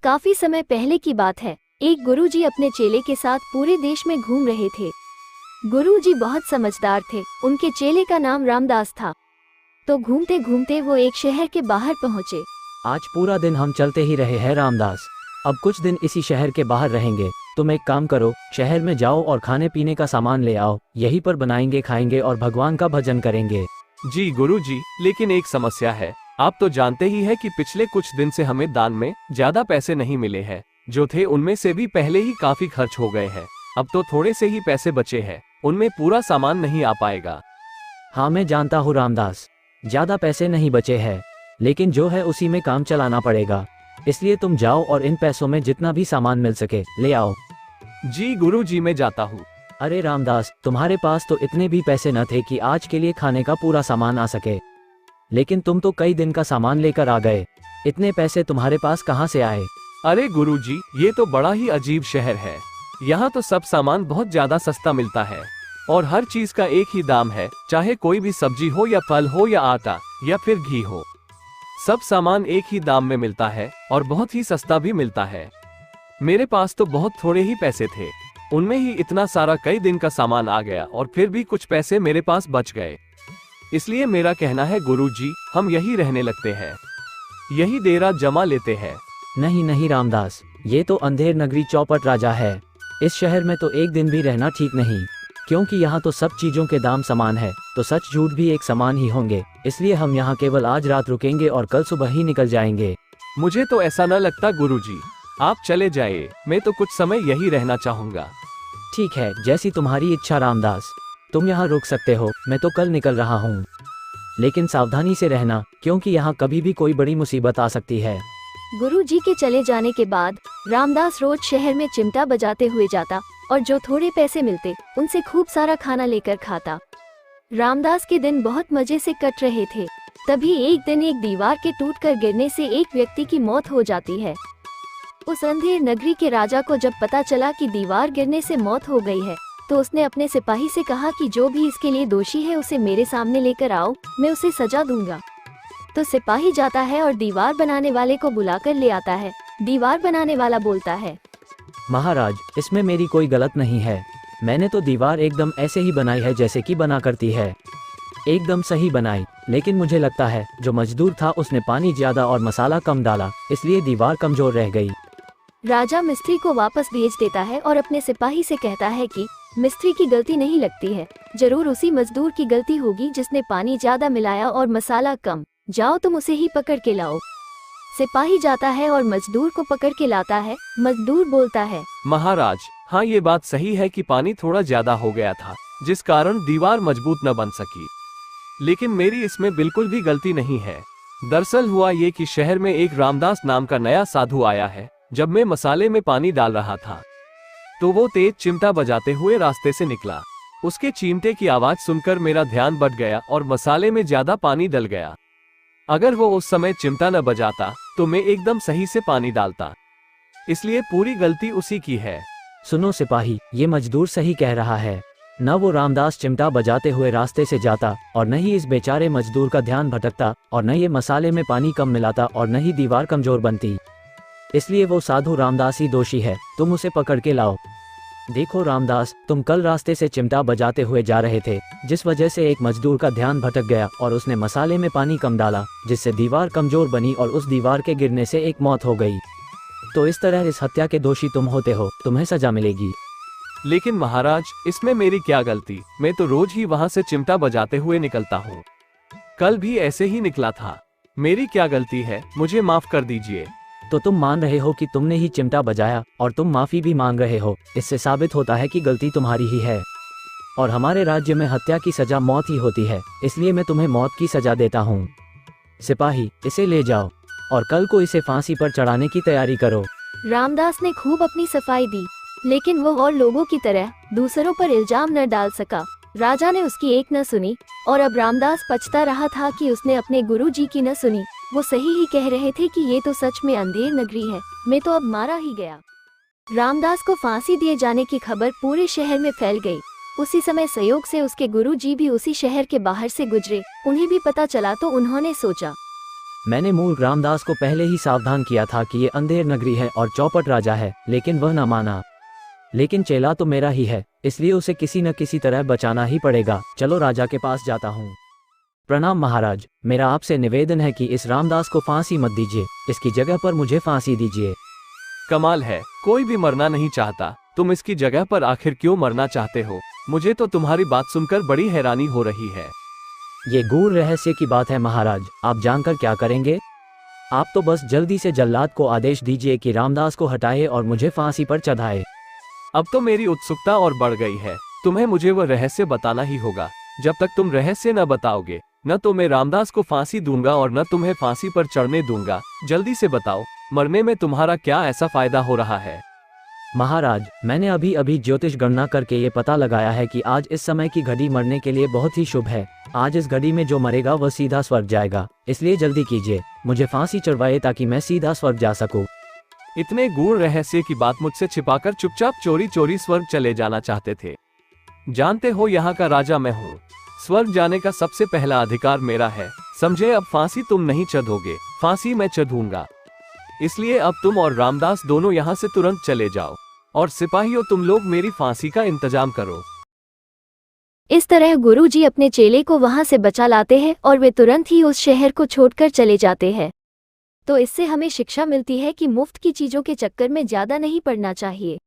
काफी समय पहले की बात है। एक गुरुजी अपने चेले के साथ पूरे देश में घूम रहे थे। गुरुजी बहुत समझदार थे। उनके चेले का नाम रामदास था। तो घूमते घूमते वो एक शहर के बाहर पहुँचे। आज पूरा दिन हम चलते ही रहे हैं रामदास। अब कुछ दिन इसी शहर के बाहर रहेंगे। तुम एक काम करो, शहर में जाओ और खाने पीने का सामान ले आओ। यहीं पर बनाएंगे, खाएंगे और भगवान का भजन करेंगे। जी गुरुजी, लेकिन एक समस्या है। आप तो जानते ही है कि पिछले कुछ दिन से हमें दान में ज्यादा पैसे नहीं मिले हैं। जो थे उनमें से भी पहले ही काफी खर्च हो गए हैं। अब तो थोड़े से ही पैसे बचे हैं, उनमें पूरा सामान नहीं आ पाएगा। हाँ मैं जानता हूँ रामदास, ज्यादा पैसे नहीं बचे हैं, लेकिन जो है उसी में काम चलाना पड़ेगा। इसलिए तुम जाओ और इन पैसों में जितना भी सामान मिल सके ले आओ। जी गुरुजी, मैं जाता हूँ। अरे रामदास, तुम्हारे पास तो इतने भी पैसे न थे कि आज के लिए खाने का पूरा सामान आ सके, लेकिन तुम तो कई दिन का सामान लेकर आ गए। इतने पैसे तुम्हारे पास कहाँ से आए? अरे गुरुजी, ये तो बड़ा ही अजीब शहर है। यहाँ तो सब सामान बहुत ज्यादा सस्ता मिलता है और हर चीज का एक ही दाम है, चाहे कोई भी सब्जी हो या फल हो या आटा या फिर घी हो। सब सामान एक ही दाम में मिलता है और बहुत ही सस्ता भी मिलता है। मेरे पास तो बहुत थोड़े ही पैसे थे, उनमें ही इतना सारा कई दिन का सामान आ गया और फिर भी कुछ पैसे मेरे पास बच गए। इसलिए मेरा कहना है गुरुजी, हम यही रहने लगते हैं, यही डेरा जमा लेते हैं। नहीं नहीं रामदास, ये तो अंधेर नगरी चौपट राजा है। इस शहर में तो एक दिन भी रहना ठीक नहीं, क्योंकि यहाँ तो सब चीजों के दाम समान है, तो सच झूठ भी एक समान ही होंगे। इसलिए हम यहाँ केवल आज रात रुकेंगे और कल सुबह ही निकल जाएंगे। मुझे तो ऐसा न लगता गुरुजी, आप चले जाइए, मैं तो कुछ समय यही रहना चाहूँगा। ठीक है, जैसी तुम्हारी इच्छा रामदास, तुम यहाँ रुक सकते हो। मैं तो कल निकल रहा हूँ, लेकिन सावधानी से रहना, क्योंकि यहाँ कभी भी कोई बड़ी मुसीबत आ सकती है। गुरुजी के चले जाने के बाद रामदास रोज शहर में चिमटा बजाते हुए जाता और जो थोड़े पैसे मिलते उनसे खूब सारा खाना लेकर खाता। रामदास के दिन बहुत मजे से कट रहे थे। तभी एक दिन एक दीवार के टूटकर गिरने से एक व्यक्ति की मौत हो जाती है। उस अंधेर नगरी के राजा को जब पता चला कि दीवार गिरने से मौत हो गई है, तो उसने अपने सिपाही से कहा कि जो भी इसके लिए दोषी है उसे मेरे सामने लेकर आओ, मैं उसे सजा दूंगा। तो सिपाही जाता है और दीवार बनाने वाले को बुलाकर ले आता है। दीवार बनाने वाला बोलता है, महाराज, इसमें मेरी कोई गलत नहीं है। मैंने तो दीवार एकदम ऐसे ही बनाई है जैसे कि बना करती है, एकदम सही बनाई। लेकिन मुझे लगता है जो मजदूर था उसने पानी ज्यादा और मसाला कम डाला, इसलिए दीवार कमजोर रह गई। राजा मिस्त्री को वापस भेज देता है और अपने सिपाही से कहता है कि मिस्त्री की गलती नहीं लगती है, जरूर उसी मजदूर की गलती होगी जिसने पानी ज्यादा मिलाया और मसाला कम। जाओ तुम उसे ही पकड़ के लाओ। सिपाही जाता है और मजदूर को पकड़ के लाता है। मजदूर बोलता है, महाराज, हाँ ये बात सही है कि पानी थोड़ा ज्यादा हो गया था, जिस कारण दीवार मजबूत न बन सकी, लेकिन मेरी इसमें बिल्कुल भी गलती नहीं है। दरअसल हुआ ये कि शहर में एक रामदास नाम का नया साधु आया है। जब मैं मसाले में पानी डाल रहा था तो वो तेज चिमटा बजाते हुए रास्ते से निकला। उसके चिमटे की आवाज सुनकर मेरा ध्यान बढ़ गया और मसाले में ज्यादा पानी डल गया। अगर वो उस समय चिमटा न बजाता तो मैं एकदम सही से पानी डालता, इसलिए पूरी गलती उसी की है। सुनो सिपाही, ये मजदूर सही कह रहा है। न वो रामदास चिमटा बजाते हुए रास्ते से जाता और न ही इस बेचारे मजदूर का ध्यान भटकता और न ये मसाले में पानी कम मिलाता और न ही दीवार कमजोर बनती। इसलिए वो साधु रामदास ही दोषी है। तुम उसे पकड़ के लाओ। देखो रामदास, तुम कल रास्ते से चिमटा बजाते हुए जा रहे थे, जिस वजह से एक मजदूर का ध्यान भटक गया और उसने मसाले में पानी कम डाला, जिससे दीवार कमजोर बनी और उस दीवार के गिरने से एक मौत हो गई। तो इस तरह इस हत्या के दोषी तुम होते हो, तुम्हें सजा मिलेगी। लेकिन महाराज, इसमें मेरी क्या गलती? मैं तो रोज ही वहाँ से चिमटा बजाते हुए निकलता हूँ। कल भी ऐसे ही निकला था। मेरी क्या गलती है? मुझे माफ कर दीजिए। तो तुम मान रहे हो कि तुमने ही चिमटा बजाया और तुम माफी भी मांग रहे हो। इससे साबित होता है कि गलती तुम्हारी ही है और हमारे राज्य में हत्या की सजा मौत ही होती है, इसलिए मैं तुम्हें मौत की सजा देता हूँ। सिपाही, इसे ले जाओ और कल को इसे फांसी पर चढ़ाने की तैयारी करो। रामदास ने खूब अपनी सफाई दी, लेकिन वो और लोगों की तरह दूसरों पर इल्जाम न डाल सका। राजा ने उसकी एक न सुनी और अब रामदास पछता रहा था कि उसने अपने गुरुजी की न सुनी। वो सही ही कह रहे थे कि ये तो सच में अंधेर नगरी है, मैं तो अब मारा ही गया। रामदास को फांसी दिए जाने की खबर पूरे शहर में फैल गई। उसी समय संयोग से उसके गुरुजी भी उसी शहर के बाहर से गुजरे। उन्हें भी पता चला तो उन्होंने सोचा, मैंने मूर्ख रामदास को पहले ही सावधान किया था कि ये अंधेर नगरी है और चौपट राजा है, लेकिन वह न माना। लेकिन चेला तो मेरा ही है, इसलिए उसे किसी न किसी तरह बचाना ही पड़ेगा। चलो राजा के पास जाता हूँ। प्रणाम महाराज, मेरा आपसे निवेदन है कि इस रामदास को फांसी मत दीजिए, इसकी जगह पर मुझे फांसी दीजिए। कमाल है, कोई भी मरना नहीं चाहता, तुम इसकी जगह पर आखिर क्यों मरना चाहते हो? मुझे तो तुम्हारी बात सुनकर बड़ी हैरानी हो रही है। ये गूढ़ रहस्य की बात है महाराज, आप जानकर क्या करेंगे? आप तो बस जल्दी से जल्लाद को आदेश दीजिए कि रामदास को हटाए और मुझे फांसी पर चढ़ाए। अब तो मेरी उत्सुकता और बढ़ गई है, तुम्हें मुझे वह रहस्य बताना ही होगा। जब तक तुम रहस्य न बताओगे, न तो मैं रामदास को फांसी दूंगा और न तुम्हें फांसी पर चढ़ने दूंगा। जल्दी से बताओ, मरने में तुम्हारा क्या ऐसा फायदा हो रहा है? महाराज, मैंने अभी अभी ज्योतिष गणना करके ये पता लगाया है कि आज इस समय की घड़ी मरने के लिए बहुत ही शुभ है। आज इस घड़ी में जो मरेगा वह सीधा स्वर्ग जाएगा, इसलिए जल्दी कीजिए, मुझे फांसी चढ़वाइए ताकि मैं सीधा स्वर्ग जा सकूं। इतने गूढ़ रहस्य की बात मुझसे छिपाकर चुपचाप चोरी चोरी स्वर्ग चले जाना चाहते थे। जानते हो, यहाँ का राजा मैं हूँ, स्वर्ग जाने का सबसे पहला अधिकार मेरा है, समझे? अब फांसी तुम नहीं चढ़ोगे, फांसी मैं चढ़ूंगा। इसलिए अब तुम और रामदास दोनों यहाँ से तुरंत चले जाओ, और सिपाहियों तुम लोग मेरी फांसी का इंतजाम करो। इस तरह गुरुजी अपने चेले को वहां से बचा लाते हैं और वे तुरंत ही उस शहर को छोड़कर चले जाते हैं। तो इससे हमें शिक्षा मिलती है कि मुफ्त की चीजों के चक्कर में ज्यादा नहीं पड़ना चाहिए।